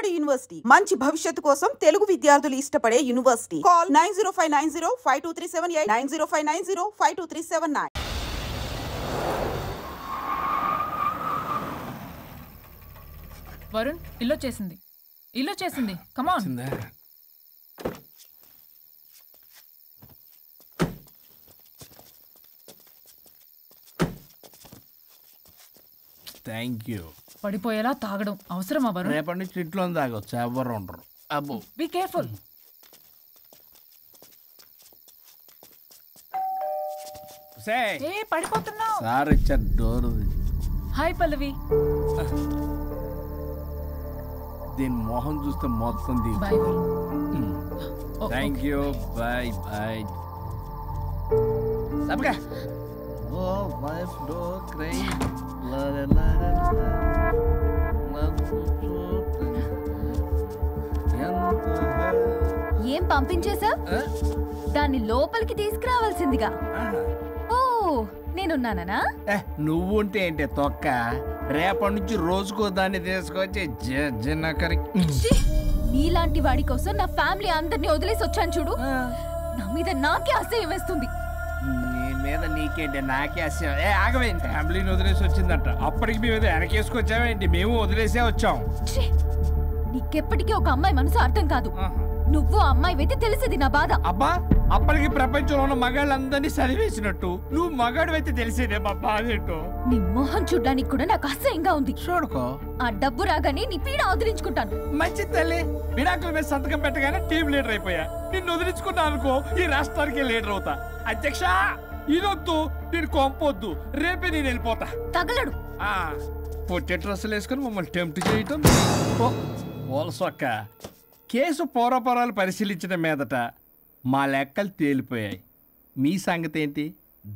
నాడు యూనివర్సిటీ మంచి భవిష్యత్తు కోసం తెలుగు విద్యార్థులు ఇష్టపడే యూనివర్సిటీ. కాల్ 9059052378 9059052379. వరుణ్ ఇల్లు చేసింది కమాన్. Thank you. పడిపోయేలా తాగడం అవసరమా వరుణ్? రేపటి నుంచి ఇంట్లో తాగొచ్చు, ఎవరు ఉండరు. అబ్బో బీ కేర్ఫుల్. పడిపోతున్నావు. సార్ ఇచ్చారు డోర్. హాయ్ పల్లవి. దీని మొహం చూస్తే మొత్తం bye. Thank you. Bye bye. సబ్గా ఓ వైఫ్ డో క్రై ఏం పంపించేసా? దాన్ని లోపలికి తీసుకురావాల్సిందిగా. ఓ నేనున్నానా? నువ్వు ఉంటే ఏంటి తొక్క? రేపటి నుంచి రోజుకో దాన్ని తీసుకొచ్చి నీలాంటి వాడి కోసం నా ఫ్యామిలీ అందరినీ వదిలేసి వచ్చాను చూడు. నా మీద నాకే అసహ్యం వేస్తుంది. నీ మీద నీకేంటి? నాకే అసహ్యం. ఆగవేంటి? ఫ్యామిలీని వదిలేసి వచ్చిందంట. అప్పటికి మేము వెనకేసుకొచ్చామేంటి? మేము వదిలేసే వచ్చాం. నీకెప్పటికీ ఒక అమ్మాయి మనసు అర్థం కాదు. నువ్వు అమ్మాయి అయితే తెలిసేది నా బాధ. అబ్బా అప్పటికి ప్రపంచంలో ఉన్న మగాళ్ళందరినీ చదివేసినట్టు నువ్వు మగాడు అయితే తెలిసేదే మా బాధ ఏంటో. నీ మొహం చూడ్డానికి కూడా నాకు అసహ్యంగా ఉంది. చూడుకో, ఆ డబ్బు రాగానే నీ పీడ వదిలించుకుంటాను. మంచి తల్లి. విడాకుల మీద సంతకం పెట్టగానే టీం లీడర్ అయిపోయా. నిన్ను వదిలించుకున్నా అనుకో, ఈ రాష్ట్రానికి లీడర్ అవుతా. అధ్యక్ష ఇదొద్దు, నేను కొంపొద్దు, రేపే నేను వెళ్ళిపోతా. తగలడు. పొట్టె డ్రెస్సులు వేసుకుని మమ్మల్ని టెంప్ట్ చేయటం. ఓల్సొక్క కేసు పూర్వపరాలు పరిశీలించిన మీదట మా లెక్కలు తేలిపోయాయి. మీ సంగతి ఏంటి?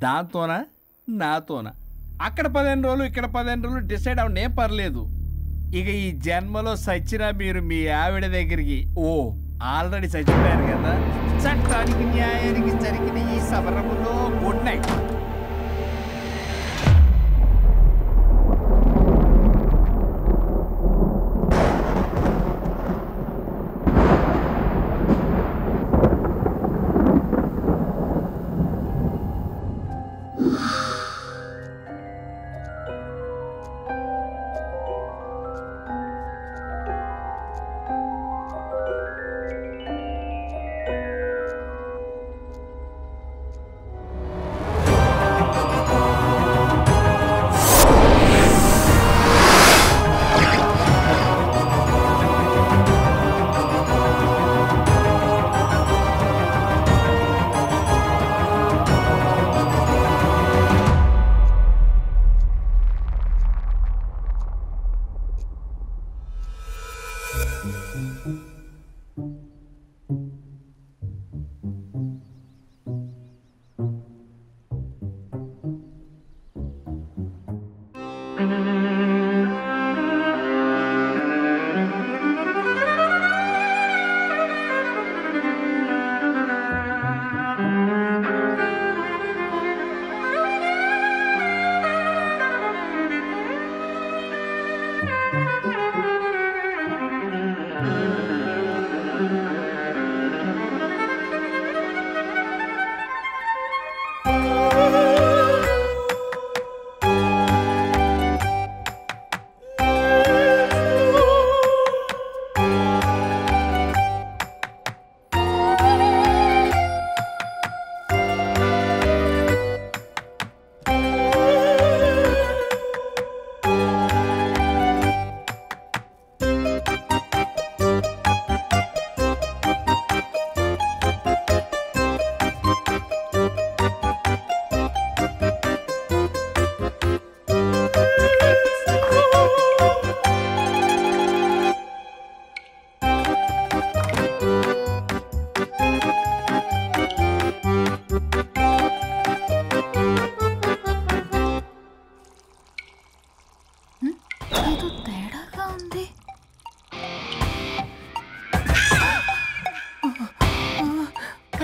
దాంతోనా నాతోనా? అక్కడ 15 రోజులు ఇక్కడ 15 రోజులు డిసైడ్ అవనేం పర్లేదు. ఇక ఈ జన్మలో సచ్చినా మీరు మీ ఆవిడ దగ్గరికి ఆల్రెడీ చచ్చిపోయారు కదా. చట్టానికి న్యాయానికి జరిగిన ఈ సమరములో గుడ్ నైట్.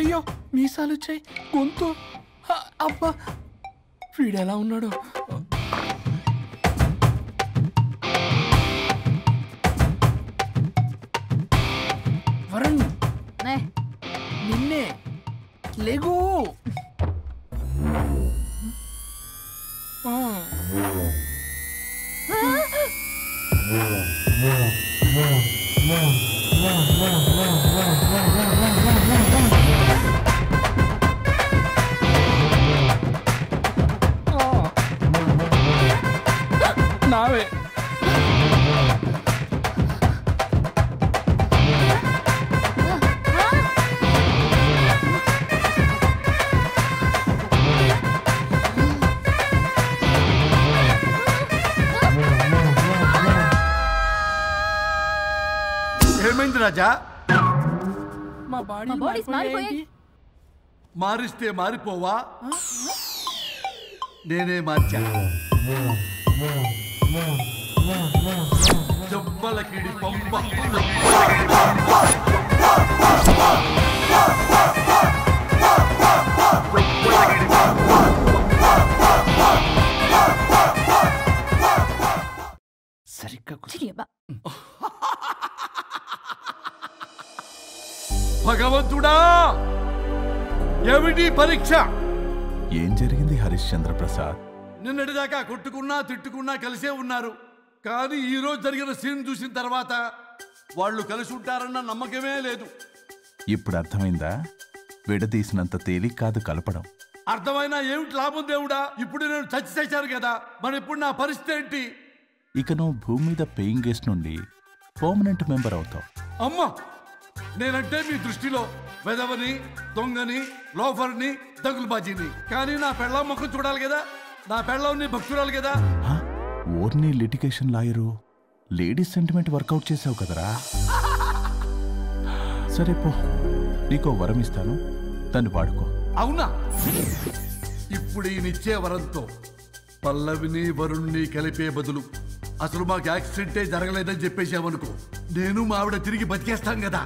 అయ్యో మీసాలు వచ్చాయి, గొంతు. అబ్బా వీడు ఎలా ఉన్నాడు? వరుణ్ ఏ, నిన్నే లేగు నావే ఏమైంది రాజా? మా మా బాడీస్ మారిపోయాయి. మారిస్తే మారిపోవా? నేనే మార్చా. జబ్బలకిడి పంప సరిగ్గా చిరియబ్బా. భగవంతుడా, ఏమిటి పరీక్ష? ఏం జరిగింది హరిశ్చంద్ర ప్రసాద్? నిన్నటిదాకా కొట్టుకున్నా తిట్టుకున్నా కలిసే ఉన్నారు. కానీ ఈ రోజు జరిగిన సీన్ చూసిన తర్వాత వాళ్ళు కలిసి ఉంటారన్న నమ్మకమే లేదు. ఇప్పుడు అర్థమైందా? విడదీసినంత తేలిక కాదు కలపడం. అర్థమైనా ఏమిటి లాభం దేవుడా? ఇప్పుడు నేను చచ్చి చేశాను కదా, మరి ఇప్పుడు నా పరిస్థితి ఏంటి? ఇక నువ్వు భూమి మీద పేయింగ్ గెస్ట్ నుండి పర్మనెంట్ మెంబర్ అవుతావు. అమ్మా, నేనంటే మీ దృష్టిలో వెదవని, దొంగని, లోఫర్ని, దగులుబాజీని. కానీ నా పెళ్ళం ముఖం చూడాలి కదా, నా పెళ్ళం నీ భక్తురాలు కదా. హ? ఓర్ని litigation lawyer, ladies sentiment work out చేసావు కదరా. సరే పో, నీకో వరం ఇస్తాను, దాన్ని వాడుకో. అవునా? ఇప్పుడు ఈయనిచ్చే వరంతో పల్లవిని వరుణ్ణి కలిపే బదులు అసలు మాకు యాక్సిడెంటే జరగలేదని చెప్పేసామనుకో, నేను మా ఆవిడ తిరిగి బతికేస్తాం కదా.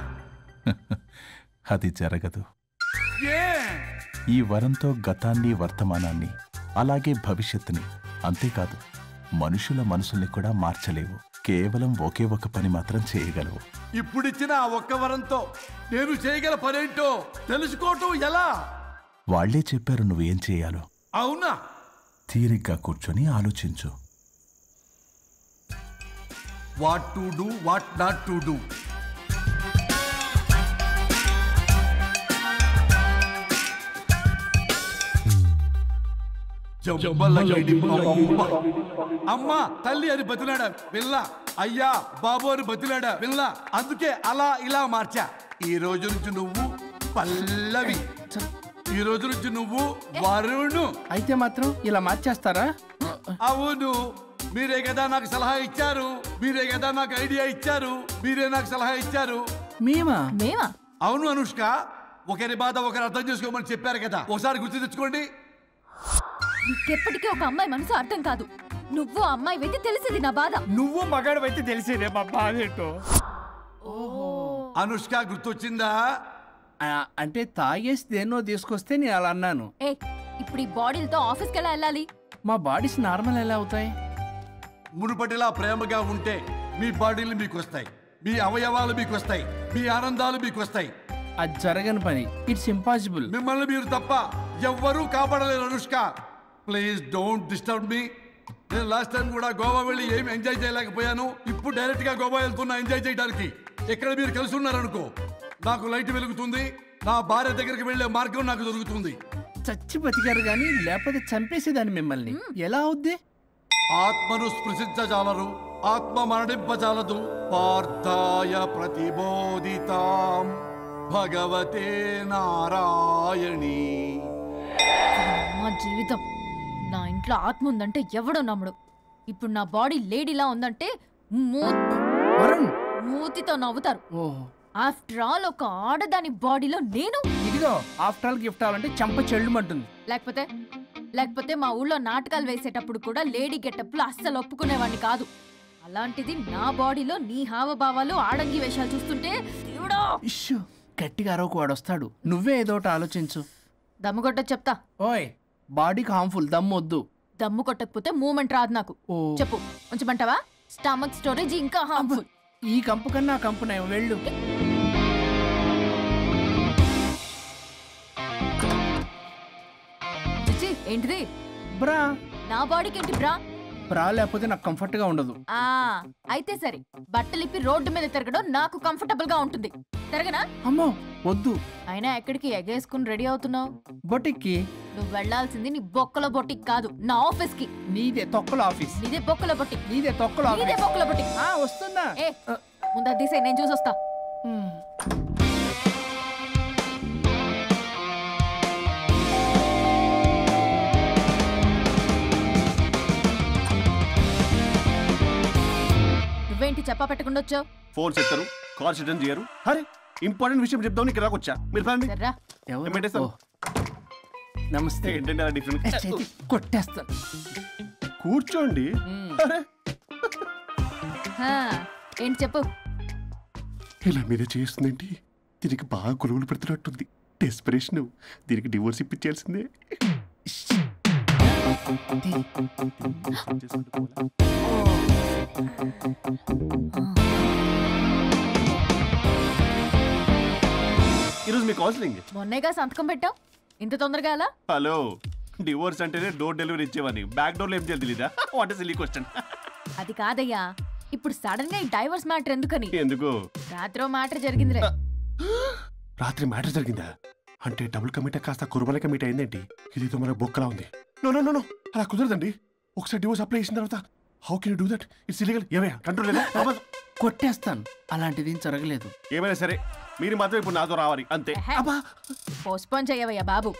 అది జరగదు. ఏ ఈ వరంతో గతాన్ని, వర్తమానాన్ని, అలాగే భవిష్యత్తుని, అంతేకాదు మనుషుల మనసుల్ని కూడా మార్చలేవు. కేవలం ఒకే ఒక పని మాత్రం చేయగలవు. ఇప్పుడిచ్చిన ఆ ఒక్క వరంతో నేను చేయగల పనేంటో తెలుసుకోవటం ఎలా? వాళ్లే చెప్పారు నువ్వేం చేయాలో. అవునా? తీరిగ్గా కూర్చొని ఆలోచించు. What to do, what not to do. అమ్మా తల్లి అని బతిలాడా పిల్ల, అయ్యా బాబు అని బతిలాడా పిల్ల. అందుకే అలా ఇలా మార్చా. ఈ రోజు నుంచి నువ్వు పల్లవి, ఈ రోజు నుంచి నువ్వు వరుణు. అయితే మాత్రం ఇలా మార్చేస్తారా? అవును, మీరే కదా నాకు సలహా ఇచ్చారు, మీరే కదా నాకు ఐడియా ఇచ్చారు, మీరే నాకు సలహా ఇచ్చారు. మేమా? మేమా? అవును అనుష్క, ఒకరి బాధ ఒకరు అర్థం చేసుకోమని చెప్పారు కదా, ఒకసారి గుర్తు తెచ్చుకోండి. నీకెప్పటికీ ఒక అమ్మాయి మనసు అర్థం కాదు. నువ్వు ఆ అమ్మాయి వెతి తెలిసింది నా బాధ. నువ్వు మగాడు అయితే తెలిసేదే మా బాధ ఏంటో. అనుష్క గుర్తొచ్చిందా? అంటే తాగేసి దేన్నో తీసుకొస్తే నేను అలా అన్నాను. ఏ, ఇప్పుడు ఈ బాడీలతో ఆఫీస్కి ఎలా వెళ్ళాలి? మా బాడీస్ నార్మల్ ఎలా అవుతాయి? మునుపటిలా ప్రేమగా ఉంటే మీ బాడీలు మీకు వస్తాయి, మీ అవయవాలు మీకు వస్తాయి, మీ ఆనందాలు మీకు వస్తాయి. అది జరగని పని. It's impossible. మిమ్మల్ని మీరు తప్ప ఎవ్వరూ కాపాడలేరు Anushka. Please don't disturb me. నేను లాస్ట్ టైం కూడా గోవా వెళ్ళి ఏం ఎంజాయ్ చేయలేకపోయాను. ఇప్పుడు డైరెక్ట్ గా గోవా వెళ్తున్నా ఎంజాయ్ చేయడానికి. ఎక్కడ మీరు కలిసి ఉన్నారనుకో, నాకు లైట్ వెలుగుతుంది, నా భార్య దగ్గరికి వెళ్లే మార్గం నాకు దొరుకుతుంది. చచ్చి బతికారు గాని లేకపోతే చంపేసేదాన్ని మిమ్మల్ని. ఎలా అవుద్ది? ఆత్మను స్పృశించజాలరు, ఆత్మ మరణింపజాలదు. పార్థాయ ప్రతిబోధితాం భగవతే నారాయణి. మా జీవితం, నా ఇంట్లో ఆత్మ ఉందంటే ఎవడో నమ్ముడు. ఇప్పుడు నా బాడీ లేడీలా ఉందంటే వరుణ్, మూతితో నవ్వుతారు. ఓహో, ఆఫ్టర్ ఆల్ ఒక ఆడదాని బాడీలో నేను. ఇదిగో ఆఫ్టర్ ఆల్ గిఫ్ట్ అవ్వాలంటే చంప చెల్లుమంటుంది. లేకపోతే మా ఊళ్ళో నాటకాలు వేసేటప్పుడు కూడా లేడీ గెటప్లు అస్సలు ఒప్పుకునేవాడిని కాదు. అలాంటిది నా బాడీలో నీ హావభావాలు, ఆడంగి వేషాలు చూస్తుంటే దేవుడో. ఇష్యూ, గట్టిగా అరవకు, వాడు వస్తాడు. నువ్వే ఏదో ఒకటి ఆలోచించు. దమ్ము కొట్ట చెప్తా. ఓయ్, బాడీకి హార్మ్ఫుల్, దమ్ము వద్దు. దమ్ము కొట్టకపోతే మూమెంట్ రాదు నాకు. ఓ. చెప్పు, ఉంచమంటావా? స్టమక్ స్టోరేజ్ ఇంకా హార్మ్ఫుల్. ఈ కంపు కన్నా ఆ కంపు నయం, వెళ్ళు. ఏంటిది? బ్రా. నా బాడీకి ఏంటి బ్రా? బ్రా లేకపోతే నాకు కంఫర్ట్ గా ఉండదు. ఆ అయితే సరే, బట్టలిప్పి రోడ్డు మీద తిరగడం నాకు కంఫర్టబుల్ గా ఉంటుంది. తిరగనా? అమ్మో వద్దు. అయినా ఎక్కడికి ఎగేసుకుని రెడీ అవుతున్నావు? బొటిక్కి. నువ్వు వెళ్లాల్సింది నీ బొక్కల బొట్టికి కాదు, నా ఆఫీస్ కి. నీదే తొక్కల ఆఫీస్. నీదే బొక్కల బొట్టికి. నీదే తొక్కల నీదే ఆఫీస్. బొక్కల బొట్టికి. వస్తున్నా. ఏ ముందు అది తీసేయ్, నేను చూసొస్తా. నువ్వేంటి చెప్పా పెట్టకుండా వచ్చావు? ఫోన్ చేస్తారు, కాల్ అటెండ్ చేయరు. అరే ఇంపార్టెంట్ విషయం చెప్దాం ఇక్కడ వచ్చా. మీరు ఫ్యామిలీ సర్రా. నమస్తే. ఏంటంటే అలా డిఫరెంట్. కొట్టేస్తాను. కూర్చోండి. అరే హా, ఏంటి చెప్పు. ఇలా మీద చేస్తుందేంటి? దీనికి బాగా గొలుగులు పెడుతున్నట్టుంది. డెస్పరేషన్. దీనికి డివోర్స్ ఇప్పించాల్సిందే. ఈరోజు మీ కౌన్సిలింగ్. మొన్నేగా సంతకం పెట్టావు, ఇంత తొందరగా అలా? హలో, డివోర్స్ అంటేనే డోర్ డెలివరీ ఇచ్చేవని, బ్యాక్ డోర్ లో ఏం చేయాలి తెలీదా? What is silly question. అది కాదయ్యా, ఇప్పుడు సడన్ గా ఈ డైవర్స్ మ్యాటర్ ఎందుకని? ఎందుకు? రాత్రో మ్యాటర్ జరిగిందిలే. రాత్రి మ్యాటర్ జరిగిందా? అంటే డబుల్ కమిటా కాస్త కుర్బల కమిటా అయిందేంటి? ఇది మన బొక్కలా ఉంది. నో నో నో నో, అలా కుదరదండి. ఒకసారి డివోర్స్ అప్లై చేసిన తర్వాత how can you do that? It's illegal. ఏమయ్యా కంట్రోల్ లేదా? కొట్టేస్తాను. అలాంటిది జరగలేదు. ఏమైనా సరే మీరు మాత్రం ఇప్పుడు నాతో రావాలి అంతే. పోస్ట్పోన్ చేయవయ్యా బాబు.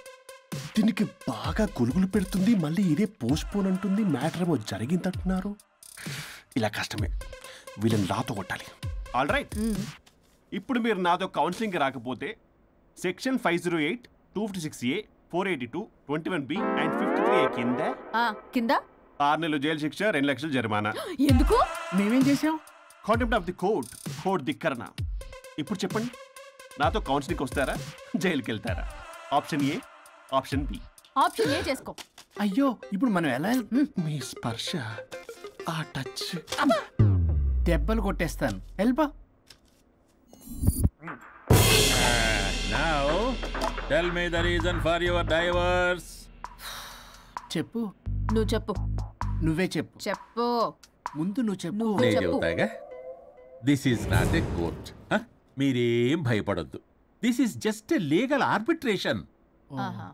దీనికి బాగా గొలుగులు పెడుతుంది, మళ్ళీ ఇదే పోస్ట్పోన్ అంటుంది. మ్యాటర్ ఏమో జరిగిందంటున్నారు. ఇలా కష్టమే. వీళ్ళని నాతో కొట్టాలి. ఆల్ రైట్, ఇప్పుడు మీరు నాతో కౌన్సిలింగ్ రాకపోతే section 508, 256A, 482, 21B and 53A కింద కింద 6 నెలలు జైలు శిక్ష, 2 లక్షలు జరిమానా. ఎందుకు? మేమేం చేసాం? Contempt of the court, court ధిక్కరణ. ఇప్పుడు చెప్పండి, నాతో కౌన్సిలింగ్కి వస్తారా, జైలుకి వెళ్తారా? Option A, option B. Option A చేసుకో. అయ్యో, ఇప్పుడు మనం ఎలా? మీ స్పర్శ, ఆ టచ్. దెబ్బలు కొట్టేస్తాను. వెళ్ళిపో. Now, tell me the reason for your divorce. చెప్పు. నువ్వు చెప్పు. నువ్వే చెప్పు. చెప్పు. ముందు నువ్వు చెప్పు. నువ్వు నేను చెప్పు. చెబుతాగా. This is not a court. మీరేం భయపడొద్దు. This is just a legal arbitration. ఆహా.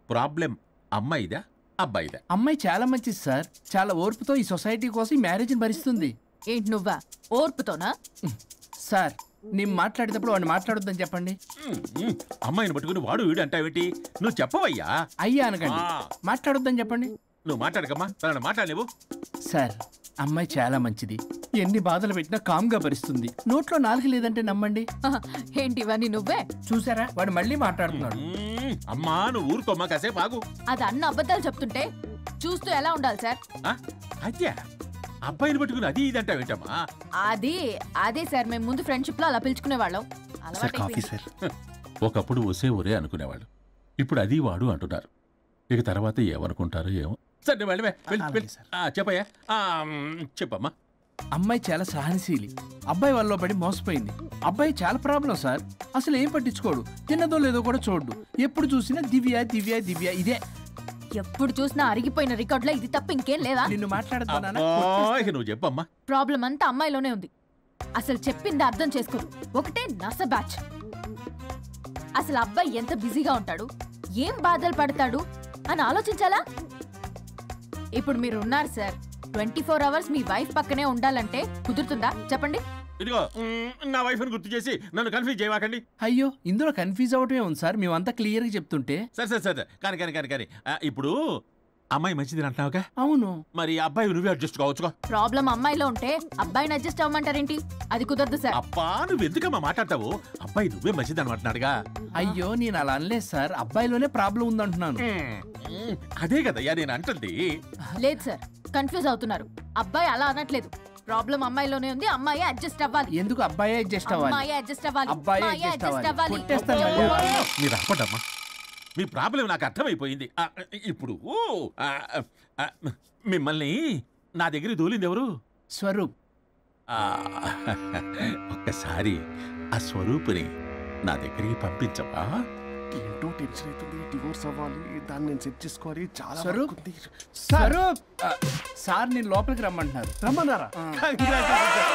ప్రాబ్లం అమ్మాయిదా అబ్బాయిదా? అమ్మాయి చాలా మంచిది సార్. చాలా ఓర్పుతో ఈ సొసైటీ కోసం ఈ మ్యారేజ్ని భరిస్తుంది. ఏంటి నువ్వా? ఓర్పుతోనా? సార్, నేను మాట్లాడేటప్పుడు వాడిని మాట్లాడొద్దని చెప్పండి. అమ్మాయిని పట్టుకుని వాడు వీడు అంటావేంటి? నువ్వు చెప్పవయ్యా. అయ్యా అనకండి. మాట్లాడొద్దని చెప్పండి. నువ్వు మాట్లాడకమ్మా, తనను మాట్లాడలేవు. సార్, అమ్మాయి చాలా మంచిది. ఎన్ని బాధలు పెట్టినా కామ్గా భరిస్తుంది. నోట్లో నాలుగు లేదంటే నమ్మండి. ఏంటి ఇవన్నీ నువ్వే? చూసారా, వాడు మళ్ళీ మాట్లాడుతున్నాడు. అమ్మా నువ్వు ఊరుకోమ్మా, కాసేపు ఆగు. అది అన్న అబద్ధాలు చెప్తుంటే చూస్తూ ఎలా ఉండాలి సార్? అదే అబ్బాయిని పట్టుకుని అది ఇది అంటావేంటమ్మా? అదే సార్, మేము ముందు ఫ్రెండ్షిప్ లో అలా పిలుచుకునే వాళ్ళం. ఒకప్పుడు ఒసే ఒరే అనుకునేవాళ్ళు. ఇప్పుడు అది వాడు అంటున్నారు. ఇక తర్వాత ఏమనుకుంటారో ఏమో. సరే వెళ్ళవే, చెప్పయ్యా. చెప్పమ్మా. అమ్మాయి చాలా సహనశీలి. అబ్బాయి వల్ల పడి మోసపోయింది. అబ్బాయి చాలా ప్రాబ్లం సార్. అసలు ఏం పట్టించుకోడు. తిన్నదో లేదో కూడా చూడు. ఎప్పుడు చూసినా దివ్య దివ్య దివ్య ఇదే. ఎప్పుడు చూసినా అరిగిపోయిన రికార్డులో ఇది తప్ప ఇంకేం లేదా? నిన్ను మాట్లాడుతున్నా. నువ్వు చెప్పమ్మా. ప్రాబ్లం అంతా అమ్మాయిలోనే ఉంది. అసలు చెప్పింది అర్థం చేసుకోరు. ఒకటే నస బ్యాచ్. అసలు అబ్బాయి ఎంత బిజీగా ఉంటాడు, ఏం బాధలు పడతాడు అని ఆలోచించాలా? ఇప్పుడు మీరు ఉన్నారు సార్, 24 hours మీ వైఫ్ పక్కనే ఉండాలంటే కుదురుతుందా చెప్పండి? ఇదిగో నా వైఫ్ ని గుర్తు చేసి నన్ను కన్ఫ్యూజ్ చేయమాకండి. అయ్యో, ఇందులో కన్ఫ్యూజ్ అవటమే ఉంది సార్. మేమంతా క్లియర్ గా చెప్తుంటే. సరే కానీ ఇప్పుడు అమ్మాయి మంచిది అంటున్నావుగా? అవును. మరి అబ్బాయి నువ్వే అడ్జస్ట్ కావచ్చుగా. ప్రాబ్లం అమ్మాయిలో ఉంటే అబ్బాయిని అడ్జస్ట్ అవ్వమంటారేంటి? అది కుదరదు సార్. అబ్బా నువ్వు ఎందుకమ్మా మాట్లాడతావు? అబ్బాయి నువ్వే మంచిది అనమాటున్నాడుగా. అయ్యో, నేను అలా అనలేదు సార్. అబ్బాయిలోనే ప్రాబ్లం ఉందంటున్నాను. అదే కదయ్యా నేను అంటుంది. లేదు సార్, కన్ఫ్యూజ్ అవుతున్నారు. అబ్బాయి అలా అనట్లేదు. ప్రాబ్లం అమ్మాయిలోనే ఉంది. అమ్మాయి అడ్జస్ట్ అవ్వాలి. ఎందుకు అబ్బాయి అడ్జస్ట్ అవ్వాలి? అమ్మాయి అడ్జస్ట్ అవ్వాలి. అబ్బాయి అడ్జస్ట్ అవ్వాలి. మీరు అప్పటమ్మా, మీ ప్రాబ్లం నాకు అర్థమైపోయింది. ఇప్పుడు మిమ్మల్ని నా దగ్గర దూలింది ఎవరు? స్వరూప్. ఒక్కసారి ఆ స్వరూపుని నా దగ్గరికి పంపించవా? ఏంటో టెన్షన్ అవుతుంది. డివోర్స్ అవ్వాలి, దాన్ని నేను సెట్ చేసుకోవాలి. చాలా స్వరూప్? work ఉంది. స్వరూప్ సార్ నేను లోపలికి రమ్మంటున్నారు. రమ్మన్నారా? Congratulations, sir.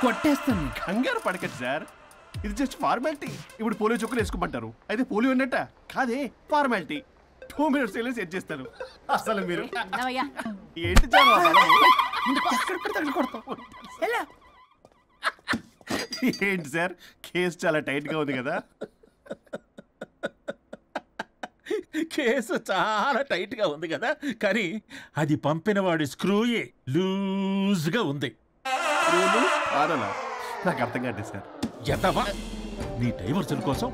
కొట్టేస్తాను. కంగారు పడకండి సార్, ఇది జస్ట్ ఫార్మాలిటీ. ఇప్పుడు పోలియో చుక్కలు వేసుకోమంటారు, అయితే పోలియో ఉన్నట్ట కాదే, ఫార్మాలిటీ. 2 minutes వెళ్ళి సెట్ చేస్తారు. అసలు మీరు నవయ్యా ఏంటి చాలా ఏంటి సార్, కేసు చాలా టైట్ గా ఉంది కదా? కేసు చాలా టైట్ గా ఉంది కదా, కానీ అది పంపిన వాడి స్క్రూయే లూజ్ గా ఉంది. ఆడనా? నాకు అర్థం కాదు సార్. ఎంతవా నీ డైవర్సన్ కోసం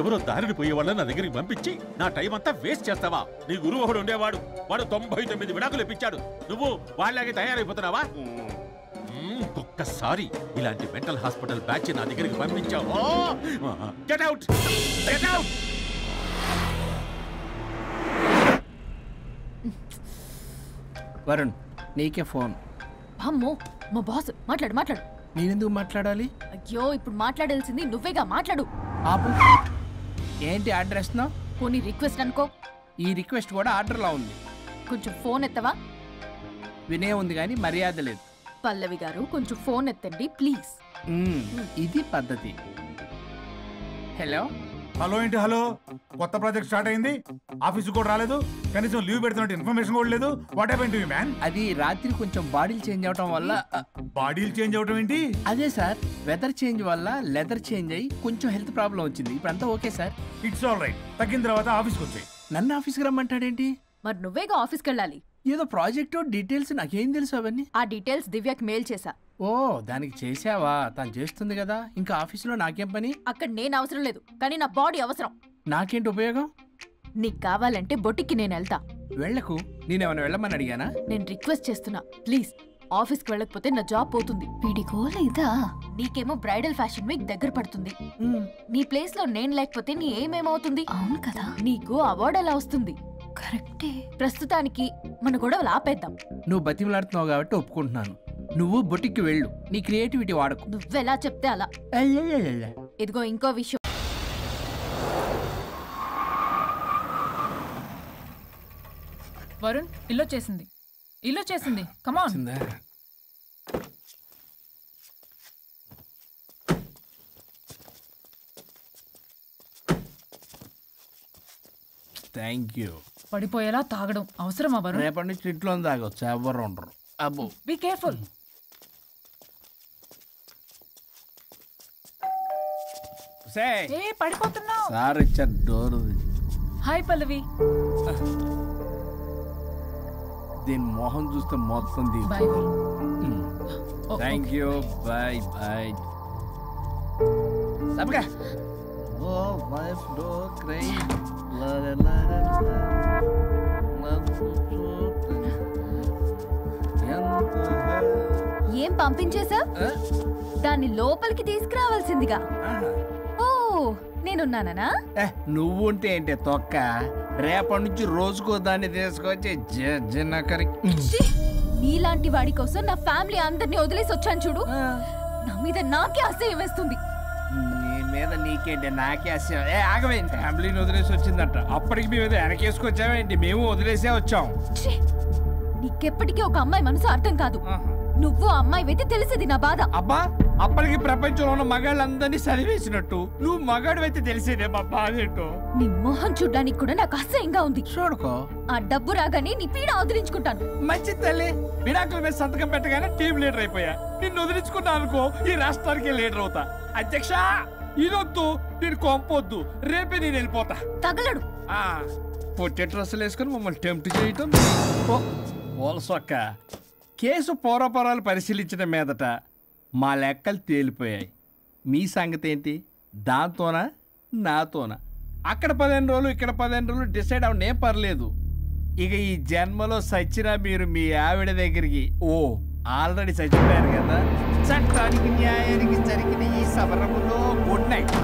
ఎవరో దారిని పోయే వాళ్ళని నా దగ్గరికి పంపించి నా టైం అంతా వేస్ట్ చేస్తావా? నీ గురువు ఒకడు ఉండేవాడు, వాడు 99 విడాకులు ఇప్పించాడు. నువ్వు వాళ్ళలాగే తయారైపోతున్నావా? ఒక్కసారి ఇలాంటి మెంటల్ హాస్పిటల్ బ్యాచ్ నా దగ్గరికి పంపించావు, get out, get out. Varun నీకే ఫోన్. అమ్మో మా బాస్. మాట్లాడు మాట్లాడు. నేనెందుకు మాట్లాడాలి? అయ్యో ఇప్పుడు మాట్లాడాల్సింది నువ్వేగా, మాట్లాడు. ఆపు. ఏంటి ఆర్డర్ ఇస్తున్నావు? పోనీ రిక్వెస్ట్ అనుకో. ఈ రిక్వెస్ట్ కూడా ఆర్డర్లో ఉంది. కొంచెం ఫోన్ ఎత్తవా? వినే ఉంది కానీ మర్యాద లేదు. పల్లవి గారు కొంచెం ఫోన్ ఎత్తండి ప్లీజ్. ఇది పద్ధతి. హలో హలో ఏంటి హలో? కొత్త ప్రాజెక్ట్ స్టార్ట్ అయింది, ఆఫీస్ కూడా రాలేదు, కనీసం లీవ్ పెడుతున్నట్టు ఇన్ఫర్మేషన్ కూడా లేదు. What happened to you man? అది రాత్రి కొంచెం బాడీలు చేంజ్ అవటం వల్ల. బాడీలు చేంజ్ అవటం ఏంటి? అదే సార్, వెదర్ చేంజ్ వల్ల లెదర్ చేంజ్ అయ్యి కొంచెం హెల్త్ ప్రాబ్లం వచ్చింది. ఇప్పుడు అంతా okay sir. It's all right. తగ్గిన తర్వాత ఆఫీస్కి వచ్చాయి. నన్ను ఆఫీస్కి రమ్మంటాడేంటి? మరి నువ్వేగా ఆఫీస్కి వెళ్ళాలి. ఏదో ప్రాజెక్టు డీటెయిల్స్ నాకేం తెలుసు అవన్నీ. ఆ డీటెయిల్స్ దివ్యకి మెయిల్ చేశా. ఓ దానికి చేసావా? తను చేస్తుంది కదా, ఇంకా ఆఫీసులో నాకేం పని? అక్కడ నేను అవసరం లేదు, కానీ నా బాడీ అవసరం. నాకేంటి ఉపయోగం? నీకు కావాలంటే బొటిక్కి నేను వెళ్తా. వెళ్ళకు. నేనేమైనా వెళ్ళమని అడిగానా? నేను రిక్వెస్ట్ చేస్తున్నా ప్లీజ్. ఆఫీస్కి వెళ్ళకపోతే నా జాబ్ పోతుంది. వీడికో లేదా? నీకేమో బ్రైడల్ ఫ్యాషన్ వీక్ దగ్గర పడుతుంది. నీ ప్లేస్ లో నేను లేకపోతే నీ ఏమేమవుతుంది? అవును కదా. నీకు అవార్డు ఎలా వస్తుంది? కరెక్టే. ప్రస్తుతానికి మన గొడవలు ఆపేద్దాం. నువ్వు బతిమలాడుతున్నావు కాబట్టి ఒప్పుకుంటున్నాను. నువ్వు బొటిక్కి వెళ్ళు, నీ క్రియేటివిటీ వాడకు. నువ్వెలా చెప్తే అలా. ఇదిగో ఇంకో విషయం. వరుణ్ ఇల్లు చేసింది, ఇల్లు చేసింది. కమాన్. Thank you. పడిపోయేలా తాగడం అవసరమా వరుణ్? రేపటి నుంచి ఇంట్లో తాగొచ్చు, ఎవరు ఉండరు. అబ్బో బీ కేర్ఫుల్. ఏ పడిపోతున్నావు. సార్ ఇచ్చారు డోర్. హాయ్ పల్లవి. దీని మొహం చూస్తే మొత్తం దిగు. Bye. Thank you. Bye bye. సబ్గా ఓ వైఫ్ డో క్రై ఏం పంపించేశా? దాన్ని లోపలికి తీసుకురావాల్సిందిగా. ఓ నేనున్నానా? నువ్వు ఉంటే ఏంటి తొక్క? రేపటి నుంచి రోజుకో దాన్ని తీసుకొచ్చి నీలాంటి వాడి కోసం నా ఫ్యామిలీ అందరినీ వదిలేసి వచ్చాను చూడు. నా మీద నాకే అసహ్యం వేస్తుంది. నీ మీద నీకేంటి? నాకే అసహ్యం. ఆగవేంటి? ఫ్యామిలీని వదిలేసి వచ్చిందంట, అప్పటికి మేము ఏదో వెనకేసుకొచ్చామేంటి? మేము వదిలేసే వచ్చాం. నీకెప్పటికీ ఒక అమ్మాయి మనసు అర్థం కాదు. నువ్వు అమ్మాయి అయితే తెలిసేది నా బాధ. అబ్బా అప్పటికి ప్రపంచంలో ఉన్న మగాళ్ళందరినీ చదివేసినట్టు నువ్వు మగాడు అయితే తెలిసేదే మా బాధ ఏంటో. నీ మొహం చూడ్డానికి కూడా నాకు అసహ్యంగా ఉంది. చూడుకో, ఆ డబ్బు రాగానే నీ పీడ వదిలించుకుంటాను. మంచి తల్లి. విడాకుల మీద సంతకం పెట్టగానే టీం లీడర్ అయిపోయా. నిన్ను వదిలించుకున్నా అనుకో, ఈ రాష్ట్రానికి లీడర్ అవుతా. అధ్యక్ష ఇదొద్దు, నేను కొంపొద్దు, రేపే నేను వెళ్ళిపోతా. తగలడు. పొట్టి డ్రెస్సులు వేసుకుని మమ్మల్ని టెంప్ట్ చేయటం. ఓలసొక్క కేసు పూర్వపరాలు పరిశీలించిన మీదట మా లెక్కలు తేలిపోయాయి. మీ సంగతి ఏంటి? దాంతోనా నాతోనా? అక్కడ 15 రోజులు ఇక్కడ 15 రోజులు డిసైడ్ అవనే పర్లేదు. ఇక ఈ జన్మలో సచ్చినా మీరు మీ ఆవిడ దగ్గరికి ఆల్రెడీ చచ్చిపోయారు కదా. చట్టానికి న్యాయానికి జరిగిన ఈ సమరములో గుడ్ నైట్.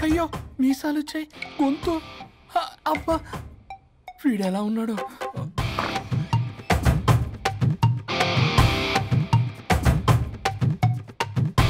అయ్యో మీసాలు వచ్చాయి గొంతు అబ్బా వీడు ఎలా ఉన్నాడు